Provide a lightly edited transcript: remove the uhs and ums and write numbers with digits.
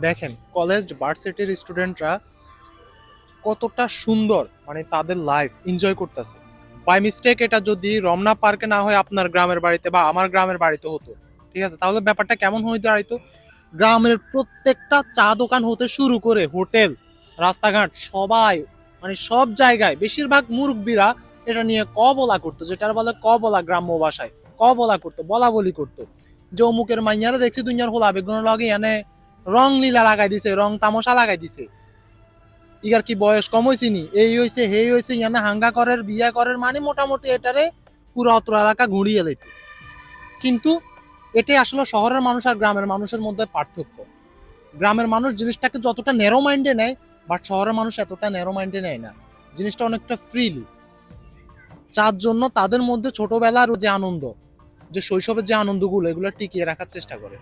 দেখেন কলেজ ভার্সিটির স্টুডেন্টরা কতটা সুন্দর মানে তাদের লাইফ এনজয় করতেছে। বাই মিস্টেক এটা যদি রমনা পার্কে না হয় আপনার গ্রামের বাড়িতে বা আমার গ্রামের বাড়িতে হতো, ঠিক আছে, তাহলে ব্যাপারটা কেমন হয়ে দাঁড়াইতো? গ্রামের প্রত্যেকটা চা দোকান হতে শুরু করে হোটেল, রাস্তাঘাট, সবাই মানে সব জায়গায় বেশিরভাগ মুরব্বীরা এটা নিয়ে ক বলা করতো, যেটার বলে ক বলা গ্রাম্য ভাষায়, ক বলা করতো, বলা বলি করতো যে অমুকের মাইয়ারা দেখছি দুনিয়ার হোলা বেগুন লগে এনে রং লীলা লাগাই দিছে, রং তামসা লাগাই দিছে, ইগার কি বয়স কম হয়েছে নি, এই হয়েছে হেই হয়েছে ইয়ানে হাঙ্গা করের বিয়া করের মানে মোটামুটি এটারে পুরো অত্র এলাকা ঘুরিয়ে দিত। কিন্তু এটাই আসলে শহরের মানুষ আর গ্রামের মানুষের মধ্যে পার্থক্য। গ্রামের মানুষ জিনিসটাকে যতটা ন্যারো মাইন্ডে নেয়, বাট শহরের মানুষ এতটা ন্যারো মাইন্ডে নেয় না, জিনিসটা অনেকটা ফ্রিলি। যার জন্য তাদের মধ্যে ছোটবেলার যে আনন্দ, যে শৈশবের যে আনন্দগুলো, এগুলো টিকিয়ে রাখার চেষ্টা করে।